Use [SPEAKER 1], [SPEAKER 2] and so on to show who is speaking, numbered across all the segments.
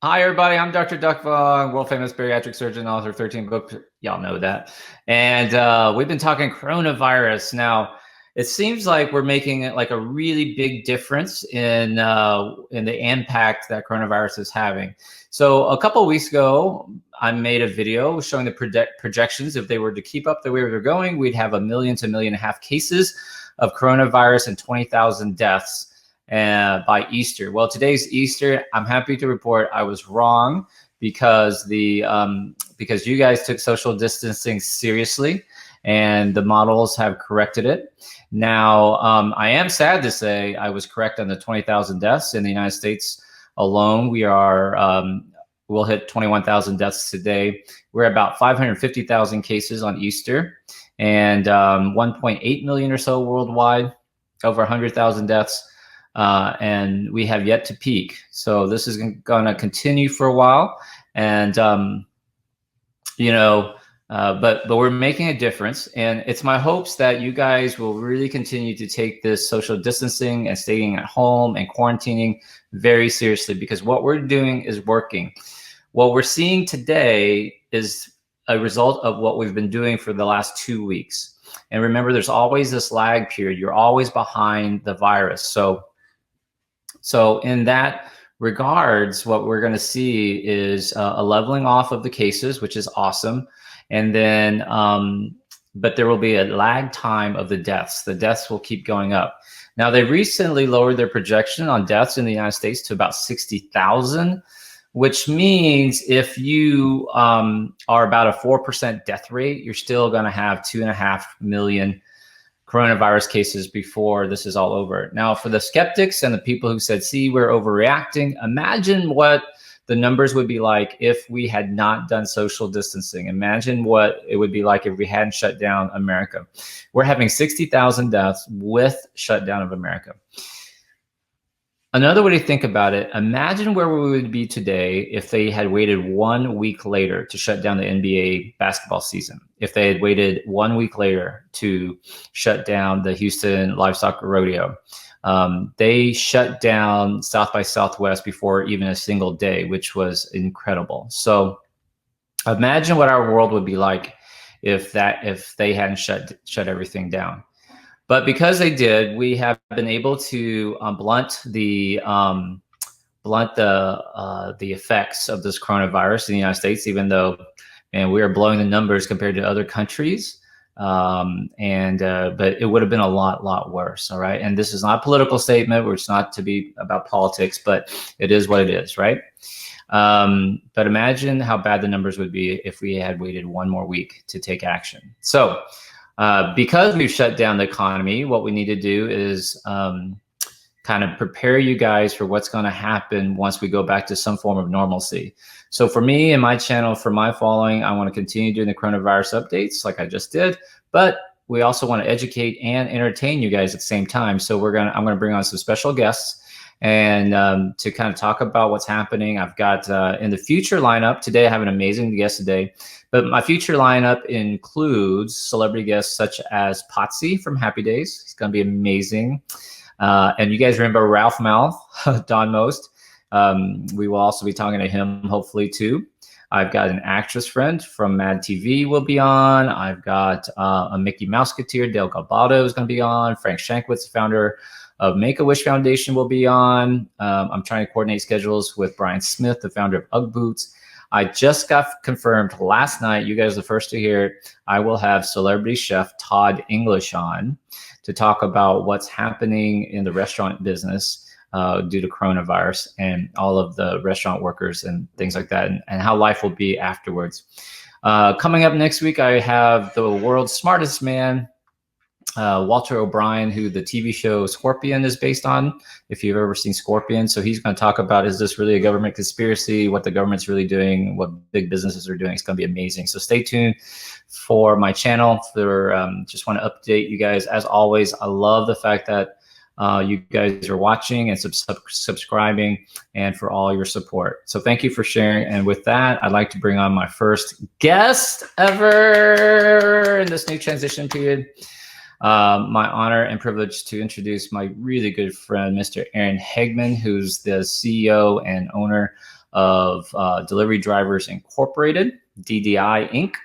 [SPEAKER 1] Hi, everybody. I'm Dr. Duc Vuong, world famous bariatric surgeon, author of 13 books. Y'all know that. And we've been talking coronavirus. Now, it seems like we're making it like a really big difference in the impact that coronavirus is having. So a couple of weeks ago, I made a video showing the projections. If they were to keep up the way they're going, we'd have 1 million to 1.5 million cases of coronavirus and 20,000 deaths by Easter. Well, today's Easter. I'm happy to report I was wrong because because you guys took social distancing seriously, and the models have corrected it. Now, I am sad to say I was correct on the 20,000 deaths in the United States alone. We'll hit 21,000 deaths today. We're about 550,000 cases on Easter, and 1.8 million or so worldwide, over 100,000 deaths. And we have yet to peak. So this is going to continue for a while. And, but we're making a difference. And it's my hopes that you guys will really continue to take this social distancing and staying at home and quarantining very seriously, because what we're doing is working. What we're seeing today is a result of what we've been doing for the last 2 weeks. And remember, there's always this lag period. You're always behind the virus. So in that regards, what we're going to see is a leveling off of the cases, which is awesome. And then, but there will be a lag time of the deaths. The deaths will keep going up. Now, they recently lowered their projection on deaths in the United States to about 60,000, which means if you are about a 4% death rate, you're still going to have 2.5 million coronavirus cases before this is all over. Now, for the skeptics and the people who said, see, we're overreacting, imagine what the numbers would be like if we had not done social distancing. Imagine what it would be like if we hadn't shut down America. We're having 60,000 deaths with shutdown of America. Another way to think about it, imagine where we would be today if they had waited 1 week later to shut down the NBA basketball season. If they had waited 1 week later to shut down the Houston Livestock Rodeo. They shut down South by Southwest before even a single day, which was incredible. So imagine what our world would be like if they hadn't shut everything down. But because they did, we have been able to blunt the effects of this coronavirus in the United States, even though, man, we are blowing the numbers compared to other countries. But it would have been a lot worse. All right. And this is not a political statement, which is not to be about politics, but it is what it is. Right. But imagine how bad the numbers would be if we had waited 1 more week to take action. So, because we've shut down the economy, what we need to do is kind of prepare you guys for what's going to happen once we go back to some form of normalcy. So for me and my channel, for my following, I want to continue doing the coronavirus updates like I just did, but we also want to educate and entertain you guys at the same time. So I'm going to bring on some special guests and to kind of talk about what's happening. I've got in the future lineup today, I have an amazing guest today, but my future lineup includes celebrity guests such as Potsy from Happy Days. It's going to be amazing. And you guys remember Ralph Mouth, Don Most. We will also be talking to him hopefully too. I've got an actress friend from Mad TV will be on. I've got a Mickey Mouseketeer, Dale Galbado is going to be on. Frank Shankwitz, the founder of Make-A-Wish Foundation, will be on. I'm trying to coordinate schedules with Brian Smith, the founder of Ugg Boots. I just got confirmed last night. You guys are the first to hear it. I will have celebrity chef Todd English on to talk about what's happening in the restaurant business due to coronavirus and all of the restaurant workers and things like that, and how life will be afterwards. Coming up next week, I have the world's smartest man, Walter O'Brien, who the TV show Scorpion is based on, if you've ever seen Scorpion. So he's going to talk about, is this really a government conspiracy, what the government's really doing, what big businesses are doing. It's going to be amazing. So stay tuned for my channel. Just want to update you guys. As always, I love the fact that you guys are watching and subscribing, and for all your support. So thank you for sharing. And with that, I'd like to bring on my first guest ever in this new transition period. My honor and privilege to introduce my really good friend, Mr. Aaron Hageman, who's the CEO and owner of Delivery Drivers Incorporated, DDI Inc.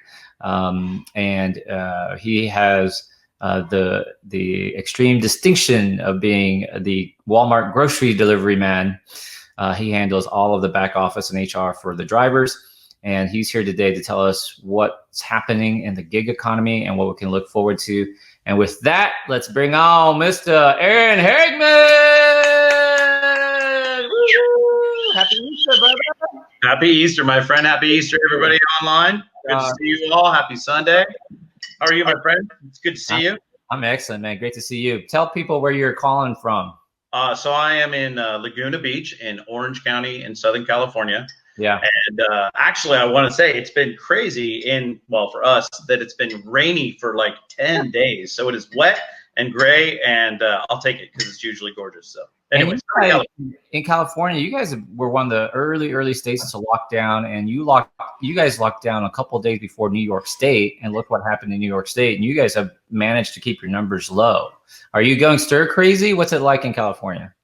[SPEAKER 1] And he has the extreme distinction of being the Wal-Mart grocery delivery man. He handles all of the back office and HR for the drivers. And he's here today to tell us what's happening in the gig economy and what we can look forward to. And with that, let's bring on Mr. Aaron Hageman. Woo! Happy Easter, brother.
[SPEAKER 2] Happy Easter, my friend. Happy Easter, everybody online. Good to see you all. Happy Sunday. How are you, my friend? It's good to see you.
[SPEAKER 1] I'm excellent, man. Great to see you. Tell people where you're calling from.
[SPEAKER 2] So I am in Laguna Beach in Orange County in Southern California.
[SPEAKER 1] Yeah.
[SPEAKER 2] And actually, I want to say it's been crazy for us that it's been rainy for like 10 days. So it is wet and gray, and I'll take it because it's usually gorgeous. So anyways,
[SPEAKER 1] in California, you guys were one of the early states to lock down, and you guys locked down a couple of days before New York State, and look what happened in New York State. And you guys have managed to keep your numbers low. Are you going stir crazy? What's it like in California?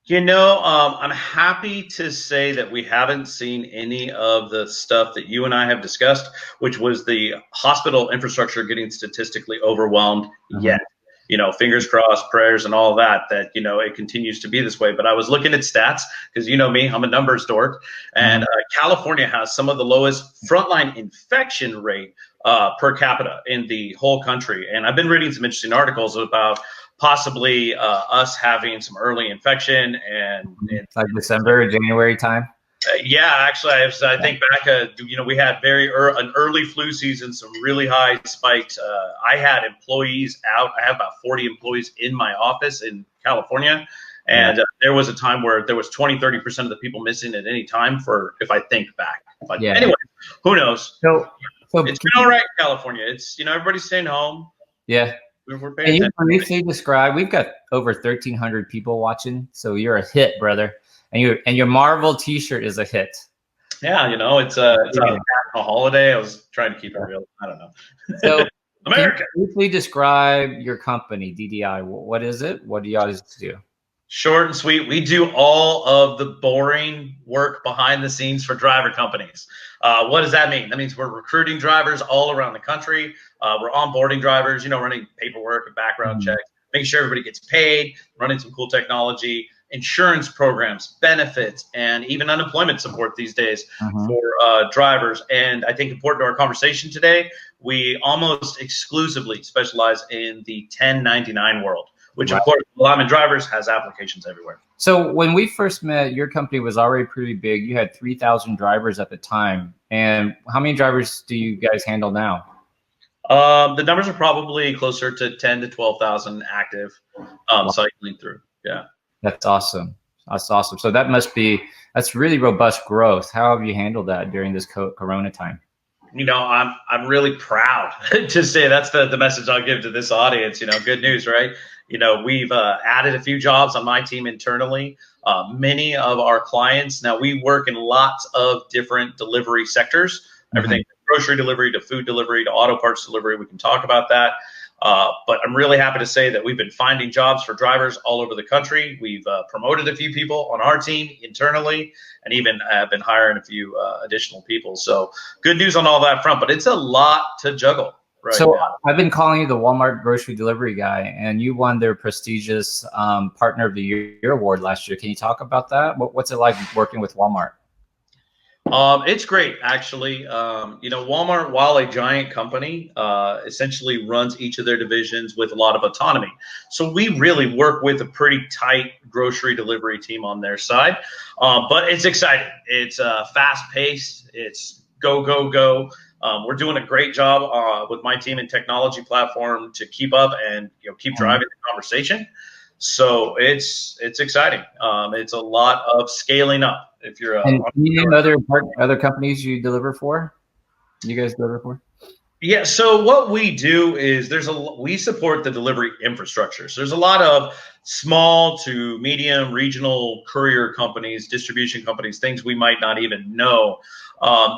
[SPEAKER 2] You know, I'm happy to say that we haven't seen any of the stuff that you and I have discussed, which was the hospital infrastructure getting statistically overwhelmed yet. You know, fingers crossed, prayers and all that, you know, it continues to be this way. But I was looking at stats because, you know me, I'm a numbers dork. And California has some of the lowest frontline infection rate per capita in the whole country. And I've been reading some interesting articles about possibly us having some early infection and
[SPEAKER 1] like December, January time.
[SPEAKER 2] Yeah, actually, I think back, you know, we had an early flu season, some really high spikes. I had employees out. I have about 40 employees in my office in California. And there was a time where there was 20-30% of the people missing at any time if I think back. But anyway, who knows? So it's been all right in California. It's, you know, everybody's staying home.
[SPEAKER 1] Yeah. Can you briefly describe? We've got over 1,300 people watching, so you're a hit, brother. And your Marvel T-shirt is a hit.
[SPEAKER 2] Yeah, you know, it's a holiday. I was trying to keep it real. I don't know.
[SPEAKER 1] So,
[SPEAKER 2] America.
[SPEAKER 1] Can you briefly describe your company, DDI? What is it? What do you guys do?
[SPEAKER 2] Short and sweet. We do all of the boring work behind the scenes for driver companies. What does that mean? That means we're recruiting drivers all around the country. We're onboarding drivers, you know, running paperwork and background checks, making sure everybody gets paid, running some cool technology, insurance programs, benefits, and even unemployment support these days for drivers. And I think important to our conversation today, we almost exclusively specialize in the 1099 world, which of course, Wal-Mart Drivers has applications everywhere.
[SPEAKER 1] So when we first met, your company was already pretty big. You had 3,000 drivers at the time. And how many drivers do you guys handle now?
[SPEAKER 2] The numbers are probably closer to 10 to 12,000 active cycling through. Yeah.
[SPEAKER 1] That's awesome. That's awesome. So that's really robust growth. How have you handled that during this Corona time?
[SPEAKER 2] You know, I'm really proud to say that's the message I'll give to this audience. You know, good news, right? You know, we've added a few jobs on my team internally. Many of our clients, now we work in lots of different delivery sectors, everything from grocery delivery to food delivery to auto parts delivery. We can talk about that. But I'm really happy to say that we've been finding jobs for drivers all over the country. We've promoted a few people on our team internally, and even have been hiring a few additional people. So good news on all that front, but it's a lot to juggle right now.
[SPEAKER 1] I've been calling you the Walmart grocery delivery guy, and you won their prestigious Partner of the Year award last year. Can you talk about that? What's it like working with Walmart?
[SPEAKER 2] It's great, actually. You know, Walmart, while a giant company, essentially runs each of their divisions with a lot of autonomy. So we really work with a pretty tight grocery delivery team on their side. But it's exciting. It's fast-paced. It's go, go, go. We're doing a great job with my team and technology platform to keep up and, you know, keep driving the conversation. So it's exciting. It's a lot of scaling up. If you're
[SPEAKER 1] and can you name other companies you deliver for? You guys deliver for?
[SPEAKER 2] Yeah. So what we do is we support the delivery infrastructure. So there's a lot of small to medium regional courier companies, distribution companies, things we might not even know.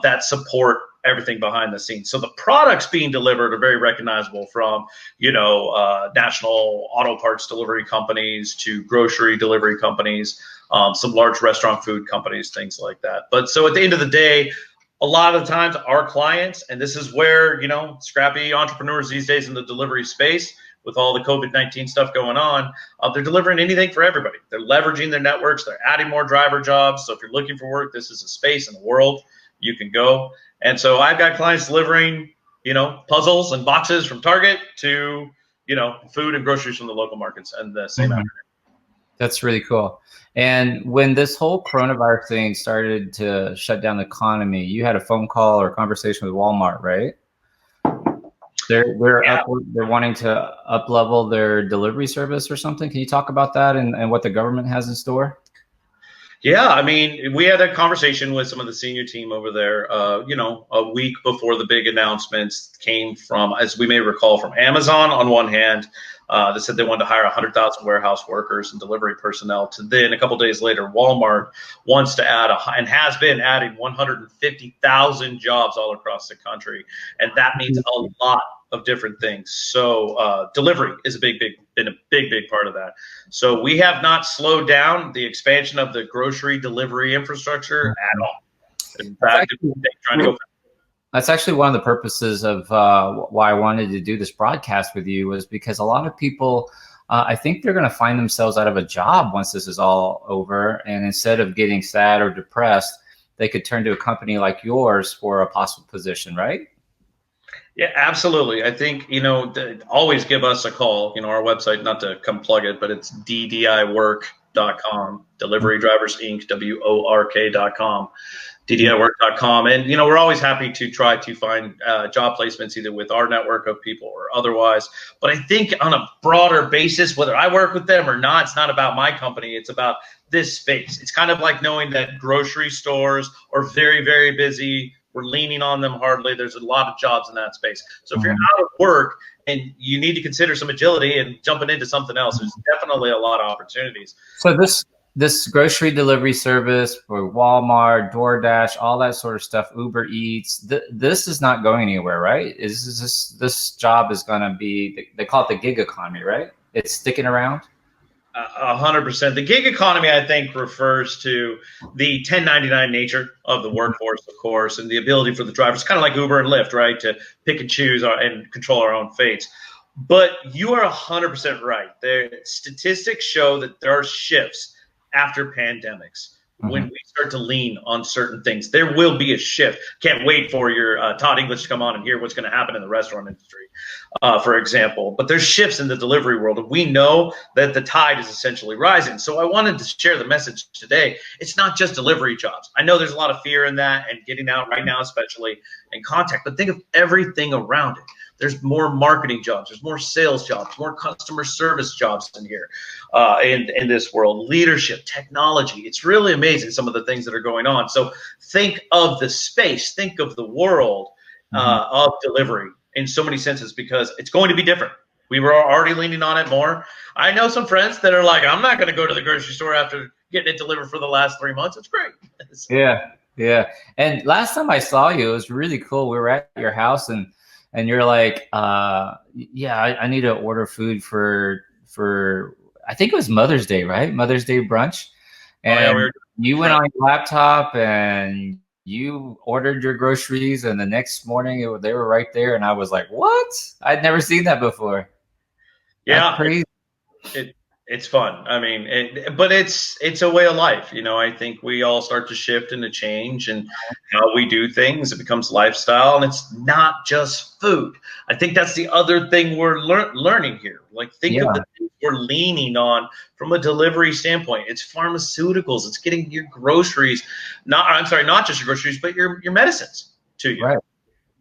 [SPEAKER 2] that support everything behind the scenes. So the products being delivered are very recognizable, from, national auto parts delivery companies to grocery delivery companies, some large restaurant food companies, things like that. But so at the end of the day, a lot of the times our clients, and this is where, scrappy entrepreneurs these days in the delivery space, with all the COVID-19 stuff going on, they're delivering anything for everybody. They're leveraging their networks. They're adding more driver jobs. So if you're looking for work, this is a space in the world you can go. And so I've got clients delivering, puzzles and boxes from Target to, food and groceries from the local markets, and the same afternoon.
[SPEAKER 1] That's really cool. And when this whole coronavirus thing started to shut down the economy, you had a phone call or conversation with Walmart, right? They're wanting to up level their delivery service or something. Can you talk about that and what the government has in store?
[SPEAKER 2] Yeah, I mean, we had a conversation with some of the senior team over there, a week before the big announcements came from, as we may recall, from Amazon on one hand. They said they wanted to hire 100,000 warehouse workers and delivery personnel. To then a couple days later, Walmart wants to add and has been adding 150,000 jobs all across the country, and that means a lot of different things. So delivery is been a big part of that. So we have not slowed down the expansion of the grocery delivery infrastructure at all. In fact, trying to go.
[SPEAKER 1] That's actually one of the purposes of why I wanted to do this broadcast with you, was because a lot of people, I think they're going to find themselves out of a job once this is all over. And instead of getting sad or depressed, they could turn to a company like yours for a possible position, right?
[SPEAKER 2] Yeah, absolutely. I think, always give us a call. Our website, not to come plug it, but it's ddiwork.com, Delivery Drivers Inc., WORK.com, ddiwork.com. And, we're always happy to try to find job placements either with our network of people or otherwise. But I think on a broader basis, whether I work with them or not, it's not about my company. It's about this space. It's kind of like knowing that grocery stores are very, very busy. We're leaning on them hardly. There's a lot of jobs in that space. So if you're out of work and you need to consider some agility and jumping into something else, there's definitely a lot of opportunities.
[SPEAKER 1] So this grocery delivery service for Walmart, DoorDash, all that sort of stuff, Uber Eats, this is not going anywhere, right? This job is going to be, they call it the gig economy, right? It's sticking around?
[SPEAKER 2] 100%. The gig economy, I think, refers to the 1099 nature of the workforce, of course, and the ability for the drivers, kind of like Uber and Lyft, right, to pick and choose and control our own fates. But you are 100% right. The statistics show that there are shifts after pandemics. When we start to lean on certain things, there will be a shift. Can't wait for your Todd English to come on and hear what's going to happen in the restaurant industry, for example. But there's shifts in the delivery world, and we know that the tide is essentially rising. So I wanted to share the message today. It's not just delivery jobs. I know there's a lot of fear in that and getting out right now, especially in contact, but think of everything around it. There's more marketing jobs. There's more sales jobs, more customer service jobs in here, in this world. Leadership, technology. It's really amazing some of the things that are going on. So think of the space, think of the world of delivery in so many senses, because it's going to be different. We were already leaning on it more. I know some friends that are like, I'm not going to go to the grocery store after getting it delivered for the last 3 months. It's great.
[SPEAKER 1] Yeah. And last time I saw you, it was really cool. We were at your house and you're like, I need to order food for I think it was Mother's Day, right? Mother's Day brunch. And you went on your laptop and you ordered your groceries, and the next morning they were right there. And I was like, what? I'd never seen that before.
[SPEAKER 2] Yeah.
[SPEAKER 1] That's crazy.
[SPEAKER 2] It's fun. I mean, but it's a way of life. I think we all start to shift and to change and how we do things. It becomes lifestyle, and it's not just food. I think that's the other thing we're learning here. Like, think of the things we're leaning on from a delivery standpoint. It's pharmaceuticals. It's getting your groceries, not just your groceries, but your medicines to you.
[SPEAKER 1] Right.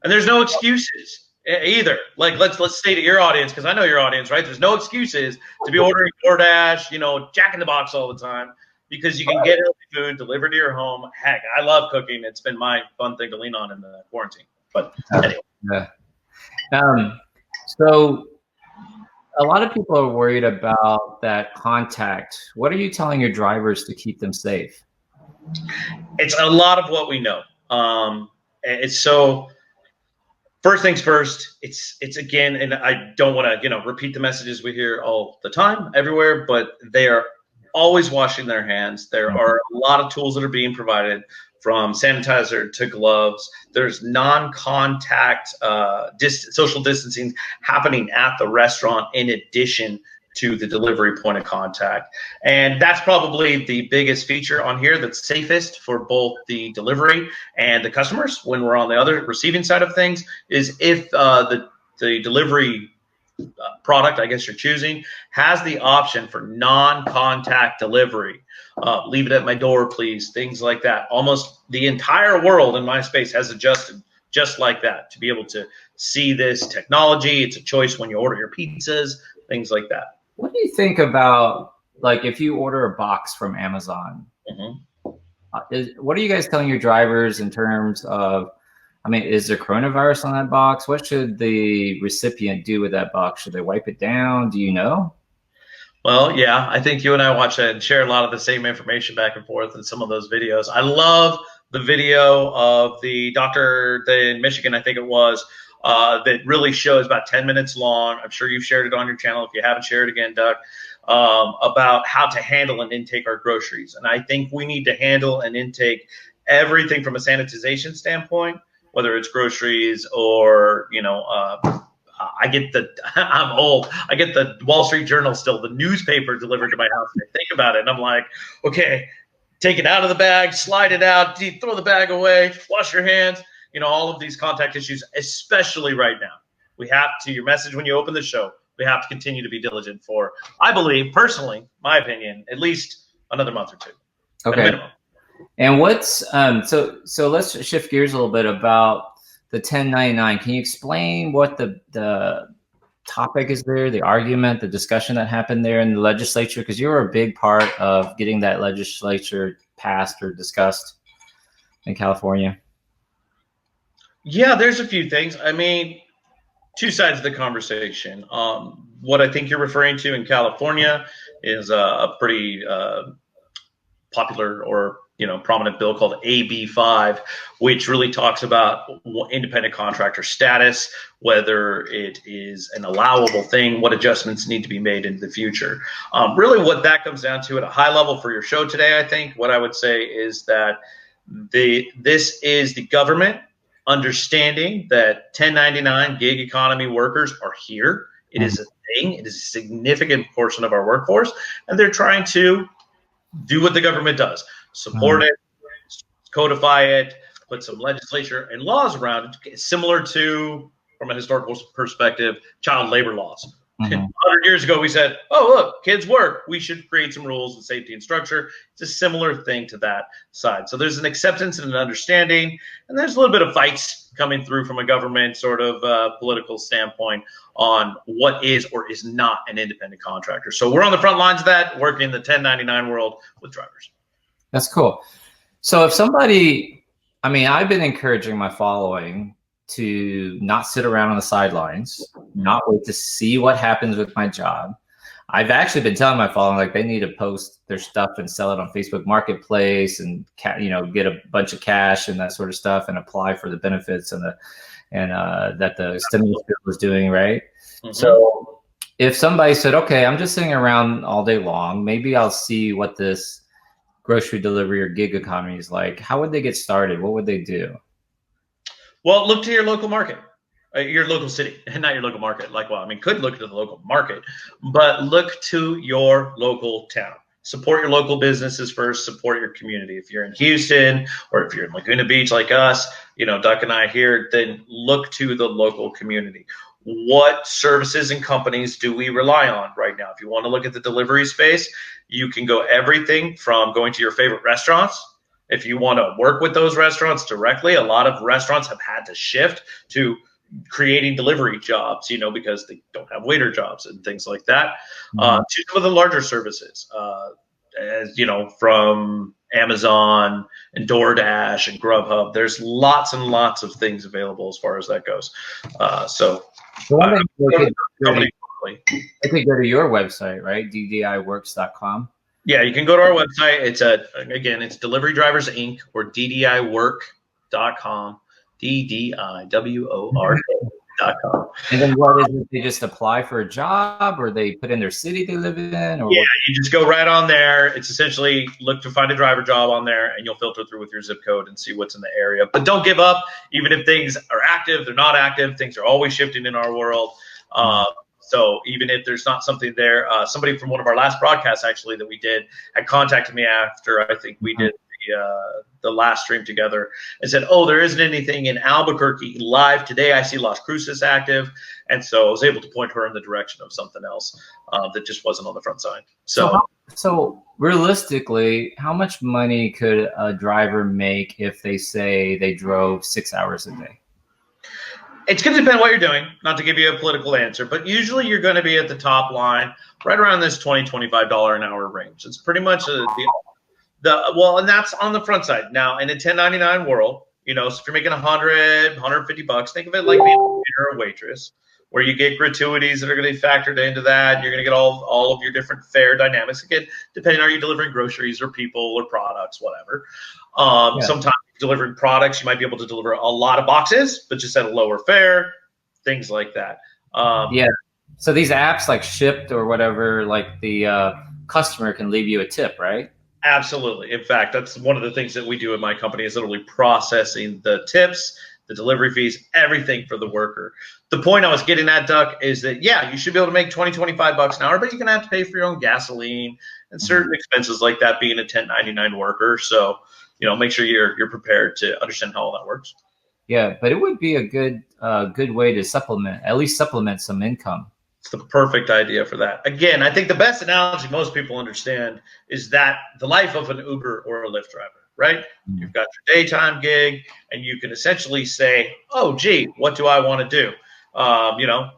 [SPEAKER 2] And there's no excuses either. Like, let's say to your audience, because I know your audience, right? There's no excuses to be ordering DoorDash, Jack in the Box all the time, because you can get healthy food delivered to your home. Heck, I love cooking. It's been my fun thing to lean on in the quarantine. But anyway.
[SPEAKER 1] Yeah. So a lot of people are worried about that contact. What are you telling your drivers to keep them safe?
[SPEAKER 2] It's a lot of what we know. It's so. First things first, it's again, and I don't want to repeat the messages we hear all the time everywhere, but they are always washing their hands. There are a lot of tools that are being provided, from sanitizer to gloves. There's non-contact social distancing happening at the restaurant in addition to the delivery point of contact. And that's probably the biggest feature on here that's safest for both the delivery and the customers when we're on the other receiving side of things, is if the delivery product, I guess you're choosing, has the option for non-contact delivery. Leave it at my door, please, things like that. Almost the entire world in my space has adjusted just like that to be able to see this technology. It's a choice when you order your pizzas, things like that.
[SPEAKER 1] What do you think about, like, if you order a box from Amazon, what are you guys telling your drivers in terms of, I mean, is there coronavirus on that box? What should the recipient do with that box? Should they wipe it down? Do you know?
[SPEAKER 2] Well, yeah, I think you and I watch and share a lot of the same information back and forth in some of those videos. I love the video of the doctor in Michigan, I think it was, that really shows about 10 minutes long. I'm sure you've shared it on your channel. If you haven't, share it again, Duc, about how to handle and intake our groceries. And I think we need to handle and intake everything from a sanitization standpoint, whether it's groceries or, I get I'm old. I get the Wall Street Journal still, the newspaper delivered to my house. And I think about it, and I'm like, okay, take it out of the bag, slide it out, throw the bag away, wash your hands. All of these contact issues, especially right now. We have to, your message when you open the show, we have to continue to be diligent for, I believe, personally, my opinion, at least another month or two.
[SPEAKER 1] Okay. And what's, so let's shift gears a little bit about the 1099. Can you explain what the topic is there, the argument, the discussion that happened there in the legislature? Because you were a big part of getting that legislature passed or discussed in California.
[SPEAKER 2] Yeah, there's a few things. I mean, two sides of the conversation. What I think you're referring to in California is a pretty popular or prominent bill called AB5, which really talks about independent contractor status, whether it is an allowable thing, what adjustments need to be made in the future. Really what that comes down to at a high level for your show today, I think, what I would say is that this is the government understanding that 1099 gig economy workers are here. It is a thing. It is a significant portion of our workforce, and they're trying to do what the government does. Support it, codify it, put some legislature and laws around it, similar to, from a historical perspective, child labor laws. 100 years ago, we said, oh, look, kids work. We should create some rules and safety and structure. It's a similar thing to that side. So there's an acceptance and an understanding, and there's a little bit of fights coming through from a government sort of political standpoint on what is or is not an independent contractor. So we're on the front lines of that, working in the 1099 world with drivers.
[SPEAKER 1] That's cool. So if somebody, I mean, I've been encouraging my following to not sit around on the sidelines, not wait to see what happens with my job. I've actually been telling my following, like, they need to post their stuff and sell it on Facebook Marketplace and, get a bunch of cash and that sort of stuff and apply for the benefits and that the stimulus bill was doing, right? So if somebody said, okay, I'm just sitting around all day long, maybe I'll see what this grocery delivery or gig economy is like, how would they get started? What would they do?
[SPEAKER 2] Well, look to your local market, your local city, and not your local market. Could look to the local market, but look to your local town. Support your local businesses first, support your community. If you're in Houston or if you're in Laguna Beach like us, Duc and I here, then look to the local community. What services and companies do we rely on right now? If you want to look at the delivery space, you can go everything from going to your favorite restaurants. If you want to work with those restaurants directly, a lot of restaurants have had to shift to creating delivery jobs, because they don't have waiter jobs and things like that, to some of the larger services, as from Amazon and DoorDash and Grubhub. There's lots and lots of things available as far as that goes.
[SPEAKER 1] They could go to your website, right? ddiworks.com.
[SPEAKER 2] Yeah, you can go to our website. It's it's Delivery Drivers Inc. or ddiwork.com. Diword.com, DDIWORK.com.
[SPEAKER 1] And then what is it? They just apply for a job, or they put in their city they live in, or
[SPEAKER 2] Yeah,
[SPEAKER 1] what?
[SPEAKER 2] you just go right on there. It's essentially look to find a driver job on there, and you'll filter through with your zip code and see what's in the area. But don't give up. Even if things are active, they're not active. Things are always shifting in our world. So even if there's not something there, somebody from one of our last broadcasts actually that we did had contacted me after I think we did the last stream together and said, "Oh, there isn't anything in Albuquerque live today. I see Las Cruces active," and so I was able to point her in the direction of something else that just wasn't on the front side.
[SPEAKER 1] So realistically, how much money could a driver make if they say they drove 6 hours a day?
[SPEAKER 2] It's going to depend what you're doing, not to give you a political answer, but usually you're going to be at the top line right around this $20, $25 an hour range. It's pretty much and that's on the front side. Now, in a 1099 world, so if you're making 100, 150 bucks, think of it like being a waiter or waitress, where you get gratuities that are going to be factored into that. You're going to get all of your different fare dynamics. Again, depending on are you delivering groceries or people or products, whatever. Sometimes delivering products, you might be able to deliver a lot of boxes, but just at a lower fare, things like that.
[SPEAKER 1] So these apps like Shipt or whatever, like the customer can leave you a tip, right?
[SPEAKER 2] Absolutely. In fact, that's one of the things that we do in my company is literally processing the tips, the delivery fees, everything for the worker. The point I was getting at, Duc, is that, you should be able to make 20, 25 bucks an hour, but you're going to have to pay for your own gasoline and certain expenses like that being a 1099 worker. So, make sure you're prepared to understand how all that works.
[SPEAKER 1] Yeah, but it would be a good way to at least supplement some income.
[SPEAKER 2] It's the perfect idea for that. Again, I think the best analogy most people understand is that the life of an Uber or a Lyft driver, right? Mm-hmm. You've got your daytime gig, and you can essentially say, "Oh, gee, what do I want to do? Do I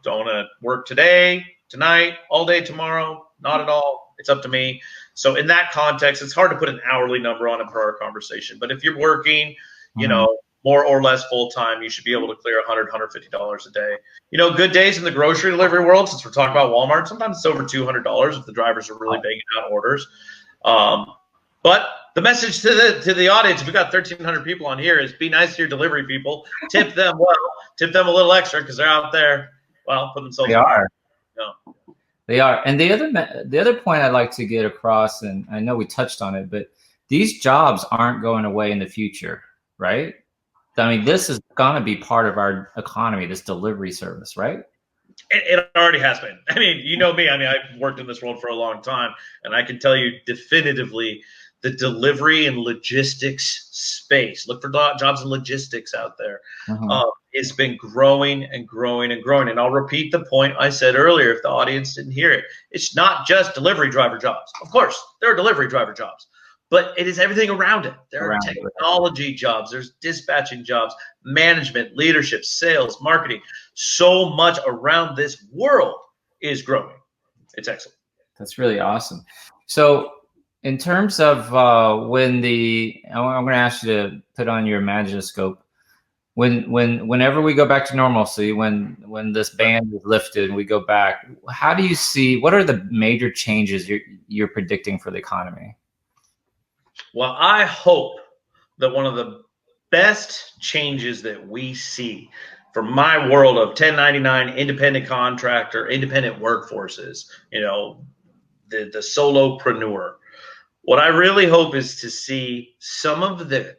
[SPEAKER 2] want to work today, tonight, all day tomorrow? Not at all. It's up to me." So in that context, it's hard to put an hourly number on it per our conversation. But if you're working, more or less full time, you should be able to clear $100, $150 a day. Good days in the grocery delivery world, since we're talking about Walmart, sometimes it's over $200 if the drivers are really banging out orders. But the message to the audience, we've got 1,300 people on here, is be nice to your delivery people. Tip them well. Tip them a little extra because they're out there, putting themselves.
[SPEAKER 1] They are. They are. And the other point I'd like to get across, and I know we touched on it, but these jobs aren't going away in the future, right? I mean, this is going to be part of our economy, this delivery service, right?
[SPEAKER 2] It already has been. I mean, you know me. I mean, I've worked in this world for a long time, and I can tell you definitively the delivery and logistics space. Look for jobs in logistics out there. It's been growing and growing and growing. And I'll repeat the point I said earlier if the audience didn't hear it. It's not just delivery driver jobs. Of course, there are delivery driver jobs. But it is everything around it. There are technology jobs. There's dispatching jobs, management, leadership, sales, marketing. So much around this world is growing. It's excellent.
[SPEAKER 1] That's really awesome. So in terms of I'm going to ask you to put on your imaginoscope. Whenever we go back to normalcy, when this ban is lifted and we go back, how do you see, what are the major changes you're predicting for the economy?
[SPEAKER 2] Well, I hope that one of the best changes that we see from my world of 1099 independent contractor, independent workforces, the solopreneur, what I really hope is to see some of the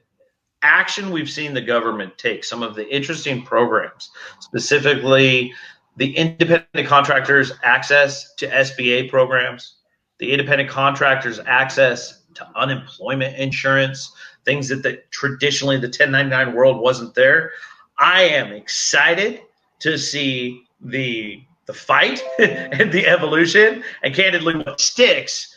[SPEAKER 2] action we've seen the government take, some of the interesting programs, specifically the independent contractors' access to SBA programs, the independent contractors' access to unemployment insurance, things that traditionally the 1099 world wasn't there. I am excited to see the fight and the evolution, and candidly what sticks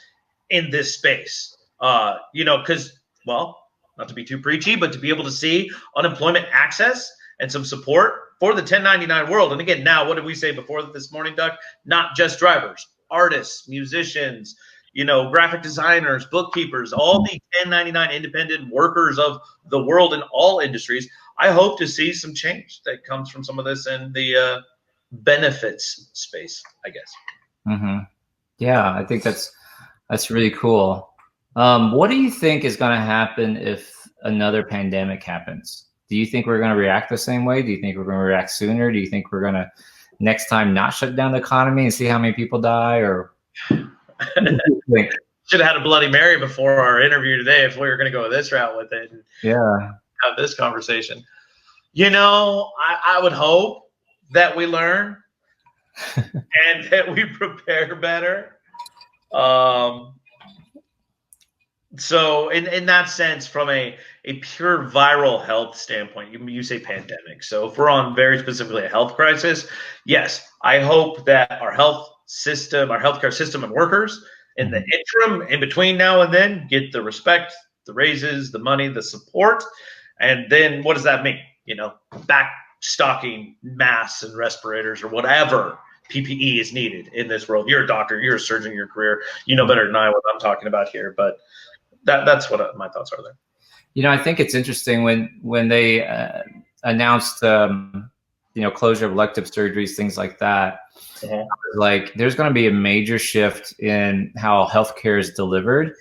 [SPEAKER 2] in this space. Because, not to be too preachy, but to be able to see unemployment access and some support for the 1099 world. And again, now, what did we say before this morning, Duc? Not just drivers, artists, musicians, graphic designers, bookkeepers, all the 1099 independent workers of the world in all industries. I hope to see some change that comes from some of this in the benefits space, I guess.
[SPEAKER 1] Mm-hmm. Yeah, I think that's really cool. What do you think is going to happen if another pandemic happens? Do you think we're going to react the same way? Do you think we're going to react sooner? Do you think we're going to next time not shut down the economy and see how many people die? Or
[SPEAKER 2] should have had a Bloody Mary before our interview today if we were going to go this route with it and have this conversation. I would hope that we learn and that we prepare better. So in that sense, from a pure viral health standpoint, you say pandemic. So if we're on very specifically a health crisis, yes, I hope that our healthcare system and workers in the interim, in between now and then, get the respect, the raises, the money, the support. And then what does that mean? Back stocking masks and respirators or whatever PPE is needed in this world. You're a doctor, you're a surgeon in your career. You know better than I what I'm talking about here, but that's what my thoughts are there.
[SPEAKER 1] I think it's interesting when they announced, closure of elective surgeries, things like that. Like there's going to be a major shift in how healthcare is delivered.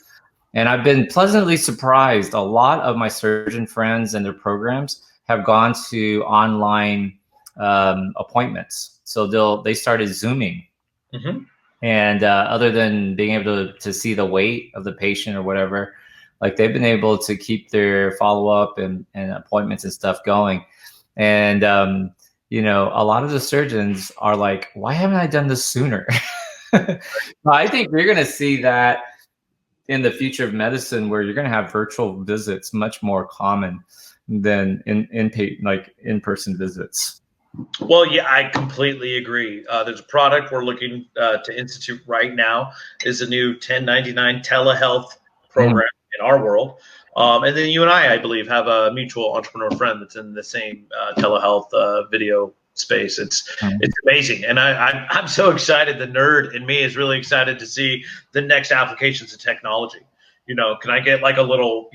[SPEAKER 1] And I've been pleasantly surprised. A lot of my surgeon friends and their programs have gone to online appointments. So they started Zooming. And other than being able to see the weight of the patient or whatever, like they've been able to keep their follow-up and appointments and stuff going. And, a lot of the surgeons are like, why haven't I done this sooner? I think you're going to see that in the future of medicine, where you're going to have virtual visits much more common than in-person visits.
[SPEAKER 2] Well, yeah, I completely agree. There's a product we're looking to institute right now is a new 1099 telehealth program in our world. And then you and I believe, have a mutual entrepreneur friend that's in the same telehealth video space. It's amazing. And I'm so excited. The nerd in me is really excited to see the next applications of technology. Can I get like a little,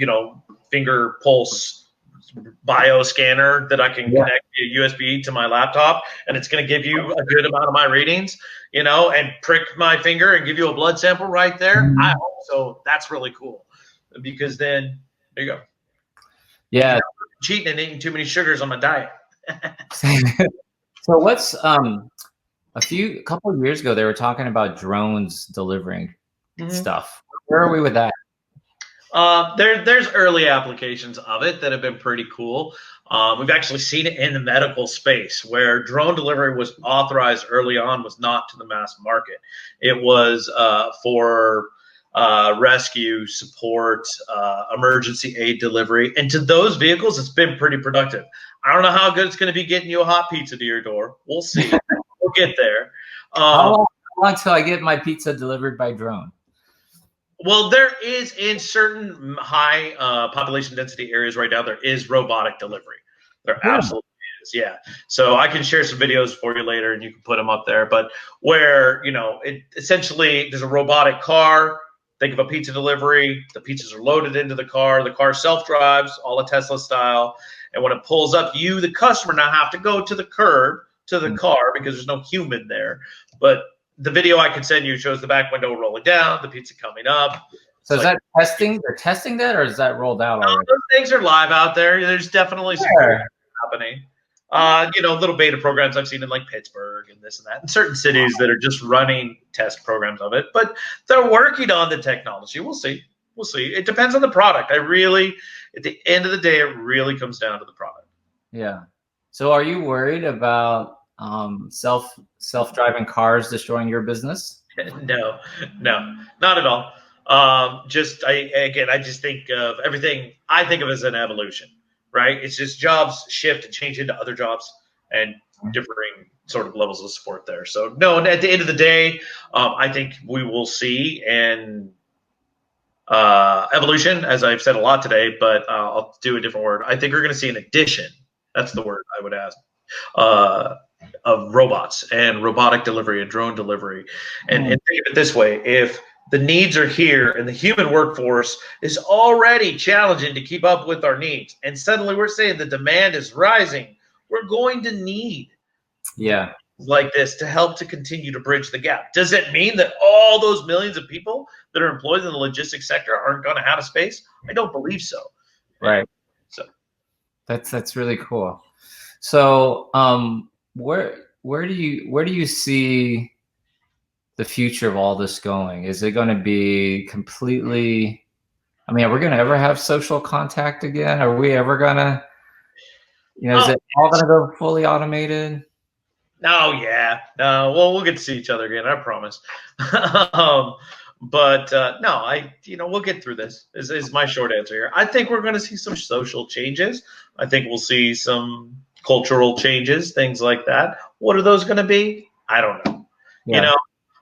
[SPEAKER 2] finger pulse bio scanner that I can connect via USB to my laptop, and it's going to give you a good amount of my readings, and prick my finger and give you a blood sample right there. I hope so. That's really cool, because then there you go.
[SPEAKER 1] Yeah,
[SPEAKER 2] cheating and eating too many sugars on my diet.
[SPEAKER 1] So what's a couple of years ago they were talking about drones delivering stuff. Where are we with that?
[SPEAKER 2] There's early applications of it that have been pretty cool. We've actually seen it in the medical space, where drone delivery was authorized early on, was not to the mass market. It was for rescue support, emergency aid delivery. And to those vehicles, it's been pretty productive. I don't know how good it's going to be getting you a hot pizza to your door. We'll see. We'll get there.
[SPEAKER 1] How long until I get my pizza delivered by drone?
[SPEAKER 2] Well, there is, in certain high population density areas right now, there is robotic delivery. There absolutely is, yeah. So I can share some videos for you later, and you can put them up there. But where, essentially there's a robotic car. Think of a pizza delivery. The pizzas are loaded into the car self-drives, all a Tesla style. And when it pulls up, you, the customer, now have to go to the curb, to the car, because there's no human there. But the video I can send you shows the back window rolling down, the pizza coming up.
[SPEAKER 1] So is that testing? They're testing that, or is that rolled out already?
[SPEAKER 2] Those things are live out there. There's definitely some happening. Little beta programs I've seen in like Pittsburgh and this and that, in certain cities that are just running test programs of it. But they're working on the technology. We'll see. It depends on the product. At the end of the day, it really comes down to the product.
[SPEAKER 1] Yeah. So are you worried about self-driving cars destroying your business?
[SPEAKER 2] No, not at all. I just think of everything. I think of as an evolution, right? It's just jobs shift and change into other jobs and differing sort of levels of support there. So no, at the end of the day, I think we will see evolution, as I've said a lot today, but I'll do a different word. I think we're going to see an addition. That's the word I would ask. Of robots and robotic delivery and drone delivery. And think of it this way: if the needs are here and the human workforce is already challenging to keep up with our needs, and suddenly we're saying the demand is rising, we're going to need like this to help to continue to bridge the gap. Does it mean that all those millions of people that are employed in the logistics sector aren't going to have a space? I don't believe so.
[SPEAKER 1] Right.
[SPEAKER 2] So
[SPEAKER 1] That's really cool. So, where do you see the future of all this going? Is it going to be completely? I mean, are we going to ever have social contact again? Are we ever going to? Is
[SPEAKER 2] Oh,
[SPEAKER 1] it all going to go fully automated?
[SPEAKER 2] no, yeah, no. Well, we'll get to see each other again. I promise. um, but no, we'll get through this. Is my short answer here. I think we're going to see some social changes. I think we'll see some cultural changes, things like that. What are those going to be? I don't know. You
[SPEAKER 1] Yeah.
[SPEAKER 2] know,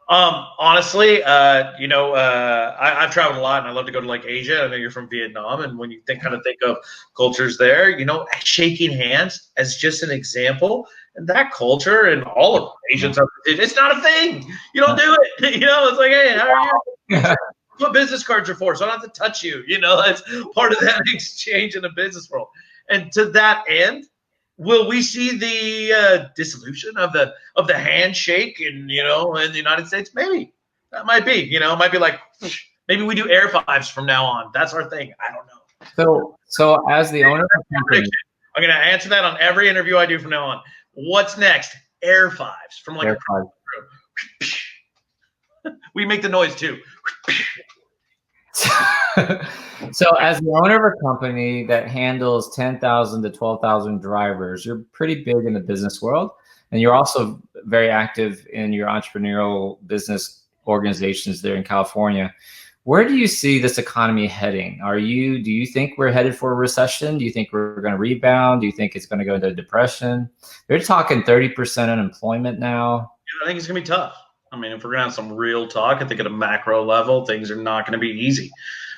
[SPEAKER 2] honestly, I've traveled a lot, and I love to go to like Asia. I know you're from Vietnam, and when you kind of think of cultures there, shaking hands as just an example, and that culture and all of Asians, it's not a thing. You don't do it. It's like, hey, how are you?
[SPEAKER 1] Yeah.
[SPEAKER 2] What business cards are for, so I don't have to touch you. It's part of that exchange in the business world. And to that end, will we see the dissolution of the handshake in the United States? Maybe that might be. It might be like maybe we do air fives from now on. That's our thing. I don't know.
[SPEAKER 1] So as the owner of the company,
[SPEAKER 2] I'm going to answer that on every interview I do from now on. What's next? Air fives from like
[SPEAKER 1] air five.
[SPEAKER 2] We make the noise too.
[SPEAKER 1] So as the owner of a company that handles 10,000 to 12,000 drivers, you're pretty big in the business world, and you're also very active in your entrepreneurial business organizations there in California. Where do you see this economy heading? Do you think we're headed for a recession? Do you think we're going to rebound? Do you think it's going to go into a depression? They're talking 30% unemployment now.
[SPEAKER 2] I think it's going to be tough. I mean, if we're going to have some real talk, I think at a macro level, things are not going to be easy.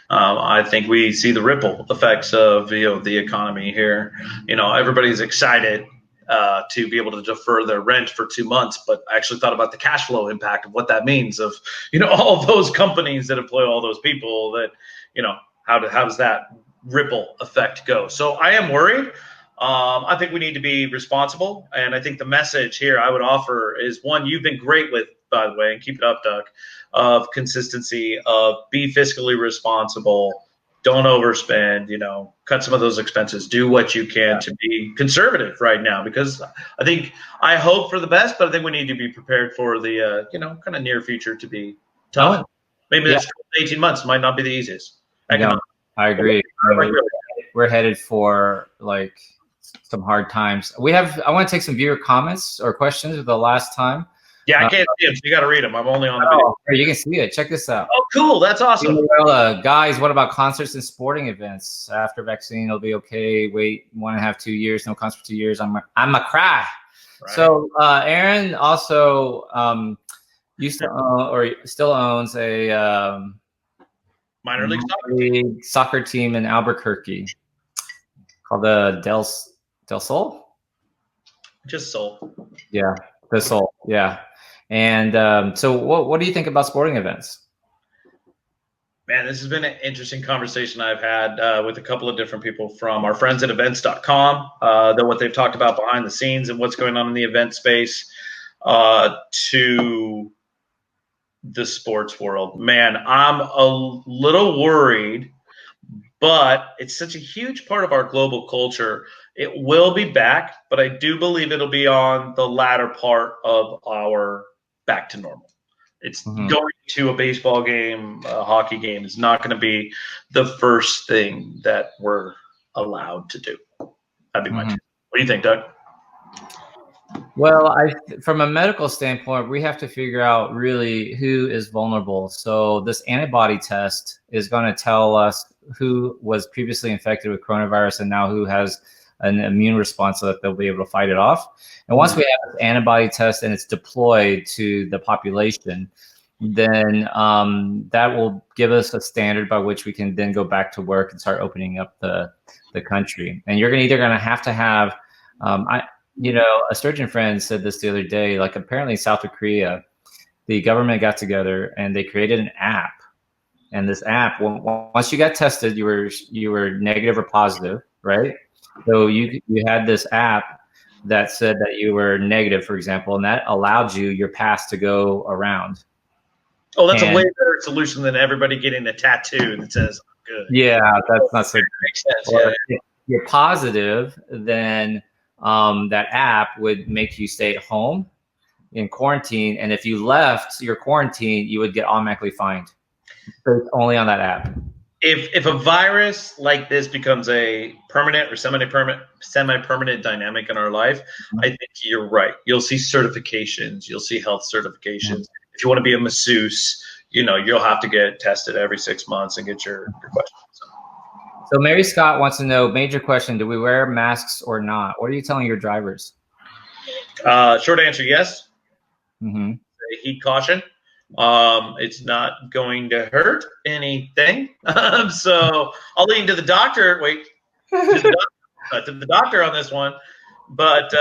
[SPEAKER 2] I think we see the ripple effects of the economy here. Everybody's excited to be able to defer their rent for 2 months, but I actually thought about the cash flow impact of what that means of all of those companies that employ all those people. That how does that ripple effect go? So I am worried. I think we need to be responsible, and I think the message here I would offer is one you've been great with, by the way, and keep it up, Duc, of consistency, of be fiscally responsible, don't overspend, cut some of those expenses, do what you can to be conservative right now, because I hope for the best, but I think we need to be prepared for the, kind of near future to be tough. Maybe the next 18 months might not be the easiest.
[SPEAKER 1] No, I agree. We're headed for like some hard times. I want to take some viewer comments or questions of the last time.
[SPEAKER 2] Yeah, I can't see them, so you got to read them. I'm only on the video.
[SPEAKER 1] You can see it. Check this out.
[SPEAKER 2] Oh, cool. That's awesome.
[SPEAKER 1] Guys, what about concerts and sporting events? After vaccine, it'll be okay. Wait 1.5, 2 years. No concert for 2 years. I'm a cry. Right. So Aaron also used to own, or still owns a
[SPEAKER 2] minor league
[SPEAKER 1] soccer team in Albuquerque called the Del Sol?
[SPEAKER 2] Just Sol.
[SPEAKER 1] Yeah, the Sol. Yeah. And so what do you think about sporting events?
[SPEAKER 2] Man, this has been an interesting conversation I've had with a couple of different people from our friends at events.com, what they've talked about behind the scenes and what's going on in the event space, to the sports world. Man, I'm a little worried, but it's such a huge part of our global culture. It will be back, but I do believe it'll be on the latter part of our back to normal. It's going to a baseball game, a hockey game is not going to be the first thing that we're allowed to do. That'd be my take. What do you think, Duc?
[SPEAKER 1] Well, from a medical standpoint, we have to figure out really who is vulnerable. So this antibody test is going to tell us who was previously infected with coronavirus and now who has an immune response so that they'll be able to fight it off. And once we have this antibody test and it's deployed to the population, then that will give us a standard by which we can then go back to work and start opening up the country. And you're either going to have a surgeon friend said this the other day, like apparently in South Korea, the government got together and they created an app. And this app, once you got tested, you were negative or positive, right? So you had this app that said that you were negative, for example, and that allowed you your pass to go around.
[SPEAKER 2] Oh, that's a way better solution than everybody getting a tattoo that says I'm good.
[SPEAKER 1] Yeah, that's not so good.
[SPEAKER 2] Makes sense.
[SPEAKER 1] you're positive, then that app would make you stay at home in quarantine. And if you left your quarantine, you would get automatically fined based only on that app.
[SPEAKER 2] If a virus like this becomes a permanent or semi-permanent dynamic in our life, I think you're right. You'll see certifications. You'll see health certifications. If you want to be a masseuse, you'll have to get tested every 6 months and get your questions.
[SPEAKER 1] So Mary Scott wants to know, major question, do we wear masks or not? What are you telling your drivers?
[SPEAKER 2] Short answer, yes.
[SPEAKER 1] Mm-hmm.
[SPEAKER 2] Heed caution. It's not going to hurt anything. So I'll lean to the doctor. Wait, to the doctor on this one. But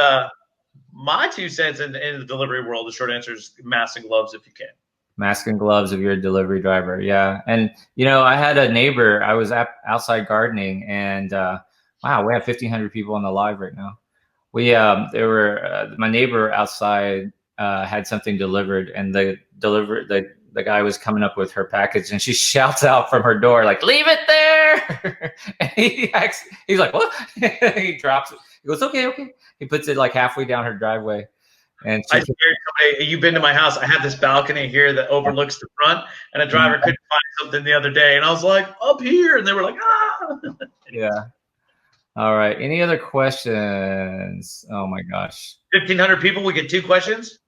[SPEAKER 2] my 2 cents in the delivery world, the short answer is mask and gloves if you can.
[SPEAKER 1] Mask and gloves if you're a delivery driver. Yeah. And, I had a neighbor, I was outside gardening, and wow, we have 1,500 people on the live right now. My neighbor outside had something delivered, and the guy was coming up with her package, and she shouts out from her door, like, leave it there. And he's like, what? He drops it. He goes, okay. He puts it like halfway down her driveway. And
[SPEAKER 2] you've been to my house. I have this balcony here that overlooks the front, and a driver couldn't find something the other day, and I was like, up here, and they were like, ah.
[SPEAKER 1] Yeah. All right. Any other questions? Oh my gosh.
[SPEAKER 2] 1,500 people. We get 2 questions.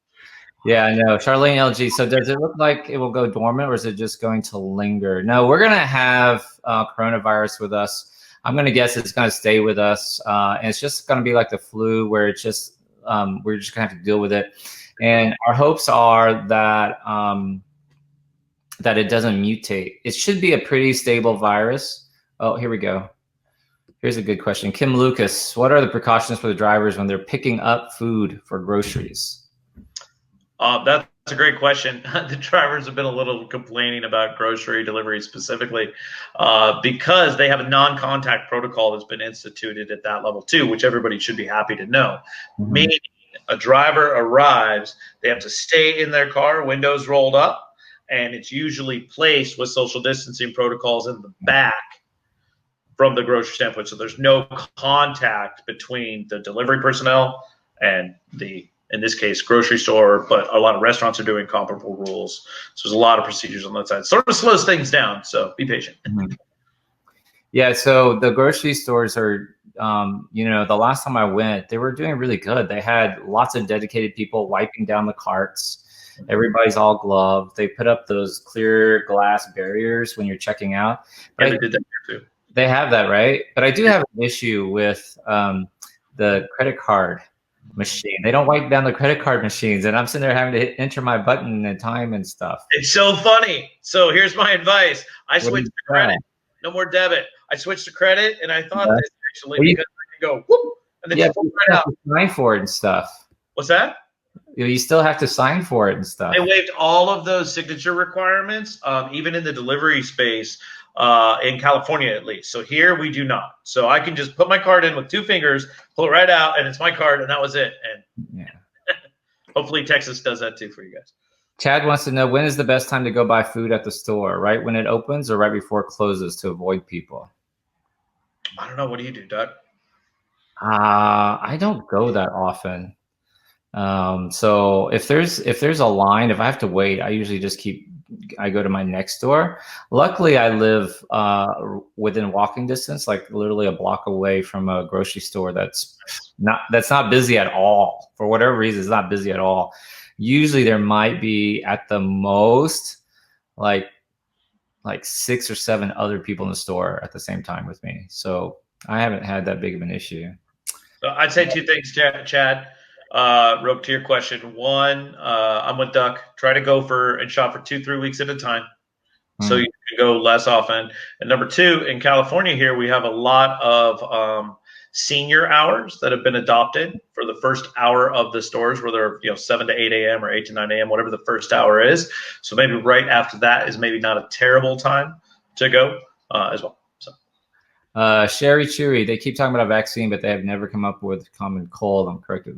[SPEAKER 1] Yeah, I know. Charlene LG. So does it look like it will go dormant, or is it just going to linger? No, we're going to have coronavirus with us. I'm going to guess it's going to stay with us. And it's just going to be like the flu, where it's just, we're just going to have to deal with it. And our hopes are that that it doesn't mutate. It should be a pretty stable virus. Oh, here we go. Here's a good question. Kim Lucas, what are the precautions for the drivers when they're picking up food for groceries?
[SPEAKER 2] That's a great question. The drivers have been a little complaining about grocery delivery specifically because they have a non-contact protocol that's been instituted at that level too, which everybody should be happy to know. Mm-hmm. Meaning a driver arrives, they have to stay in their car, windows rolled up, and it's usually placed with social distancing protocols in the back from the grocery standpoint. So there's no contact between the delivery personnel and the, in this case, grocery store, but a lot of restaurants are doing comparable rules. So there's a lot of procedures on that side. Sort of slows things down, so be patient.
[SPEAKER 1] Mm-hmm. Yeah, so the grocery stores are, the last time I went, they were doing really good. They had lots of dedicated people wiping down the carts. Everybody's all gloved. They put up those clear glass barriers when you're checking out.
[SPEAKER 2] Yeah, they did that here too.
[SPEAKER 1] They have that, right? But I do have an issue with the credit card machine. They don't wipe down the credit card machines, and I'm sitting there having to enter my button and time and stuff.
[SPEAKER 2] It's so funny. So here's my advice. I switched to credit. No more debit. I switched to credit, and I thought this actually because I can go whoop, and then just right out.
[SPEAKER 1] Sign for it and stuff.
[SPEAKER 2] What's that?
[SPEAKER 1] You still have to sign for it and stuff.
[SPEAKER 2] They waived all of those signature requirements, even in the delivery space. In California, at least. So here we do not. So I can just put my card in with 2 fingers, pull it right out, and it's my card, and that was it. And yeah, hopefully Texas does that too for you guys.
[SPEAKER 1] Chad wants to know, when is the best time to go buy food at the store? Right when it opens or right before it closes to avoid people?
[SPEAKER 2] I don't know. What do you do, Duc?
[SPEAKER 1] I don't go that often. So if there's a line, if I have to wait, I usually just I go to my next door. Luckily, I live within walking distance, like literally a block away from a grocery store that's not busy at all. For whatever reason, it's not busy at all. Usually there might be at the most like 6 or 7 other people in the store at the same time with me. So I haven't had that big of an issue.
[SPEAKER 2] So I'd say 2 things, Chad. Rope, to your question. 1, I'm with Duc. Try to go and shop for 2-3 weeks at a time, so you can go less often. And number 2, in California here, we have a lot of senior hours that have been adopted for the first hour of the stores, where they're 7 to 8 a.m. or 8 to 9 a.m., whatever the first hour is. So maybe right after that is maybe not a terrible time to go as well. So.
[SPEAKER 1] Sherry Chewy, they keep talking about a vaccine, but they have never come up with common cold. I'm correct.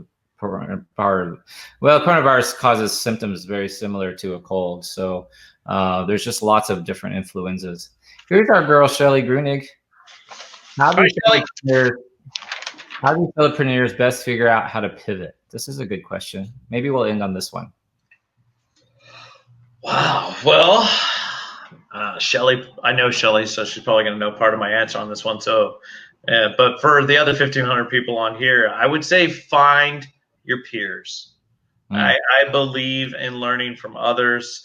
[SPEAKER 1] Well, coronavirus causes symptoms very similar to a cold. So there's just lots of different influenzas. Here's our girl, Shelly Grunig. How
[SPEAKER 2] All
[SPEAKER 1] do
[SPEAKER 2] right, Kelly.
[SPEAKER 1] solopreneurs best figure out how to pivot? This is a good question. Maybe we'll end on this one.
[SPEAKER 2] Wow. Well, Shelly, I know Shelly, so she's probably going to know part of my answer on this one. So, but for the other 1,500 people on here, I would say find your peers. I believe in learning from others,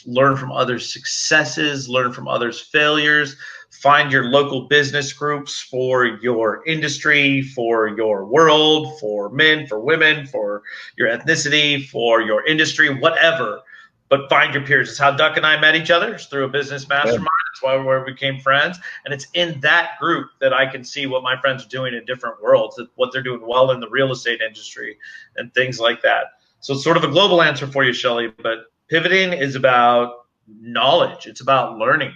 [SPEAKER 2] learn from others' successes, learn from others' failures. Find your local business groups for your industry, for your world, for men, for women, for your ethnicity, for your industry, whatever. But find your peers. It's how Duc and I met each other. It's through a business mastermind. That's why we became friends. And it's in that group that I can see what my friends are doing in different worlds, what they're doing well in the real estate industry and things like that. So it's sort of a global answer for you, Shelly, but pivoting is about knowledge. It's about learning.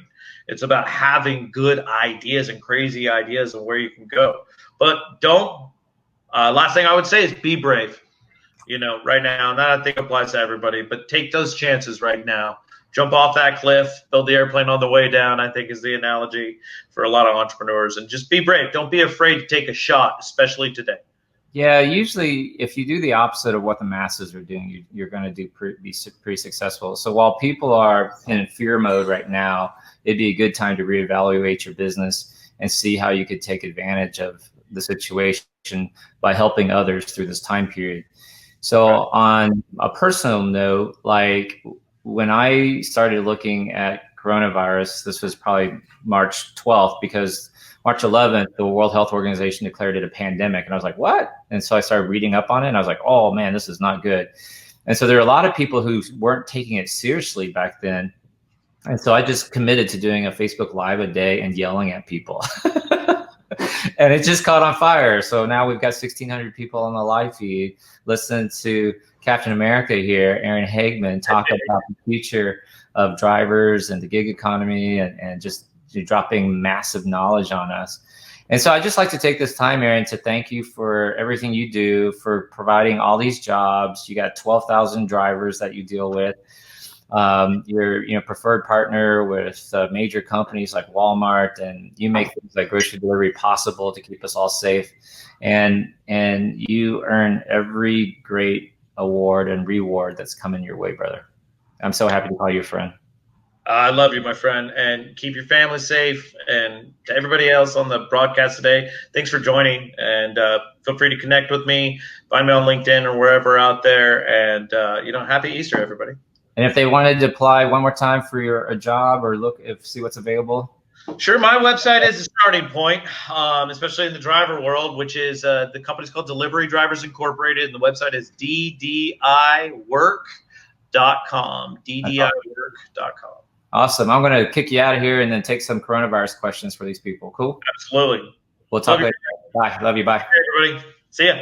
[SPEAKER 2] It's about having good ideas and crazy ideas of where you can go. But last thing I would say is be brave. Right now, and that I think applies to everybody, but take those chances right now. Jump off that cliff, build the airplane on the way down, I think is the analogy for a lot of entrepreneurs. And just be brave. Don't be afraid to take a shot, especially today.
[SPEAKER 1] Yeah, usually if you do the opposite of what the masses are doing, you're going to be pretty successful. So while people are in fear mode right now, it'd be a good time to reevaluate your business and see how you could take advantage of the situation by helping others through this time period. So on a personal note, like when I started looking at coronavirus, this was probably March 12th, because March 11th, the World Health Organization declared it a pandemic. And I was like, what? And so I started reading up on it and I was like, oh man, this is not good. And so there are a lot of people who weren't taking it seriously back then. And so I just committed to doing a Facebook Live a day and yelling at people. And it just caught on fire. So now we've got 1,600 people on the live feed listening to Captain America here, Aaron Hageman, talk about the future of drivers and the gig economy and just dropping massive knowledge on us. And so I just like to take this time, Aaron, to thank you for everything you do, for providing all these jobs. You got 12,000 drivers that you deal with. You're preferred partner with major companies like Walmart, and you make things like grocery delivery possible to keep us all safe. And you earn every great award and reward that's coming your way, brother. I'm so happy to call you a friend.
[SPEAKER 2] I love you, my friend, and keep your family safe. And to everybody else on the broadcast today, thanks for joining. And feel free to connect with me. Find me on LinkedIn or wherever out there. And happy Easter, everybody.
[SPEAKER 1] And if they wanted to apply one more time for a job or see what's available.
[SPEAKER 2] Sure. My website is a starting point, especially in the driver world, which is the company's called Delivery Drivers Incorporated. And the website is ddiwork.com, ddiwork.com.
[SPEAKER 1] Awesome. I'm going to kick you out of here and then take some coronavirus questions for these people. Cool?
[SPEAKER 2] Absolutely.
[SPEAKER 1] We'll talk later. Bye. Love you. Bye.
[SPEAKER 2] Hey, everybody. See ya.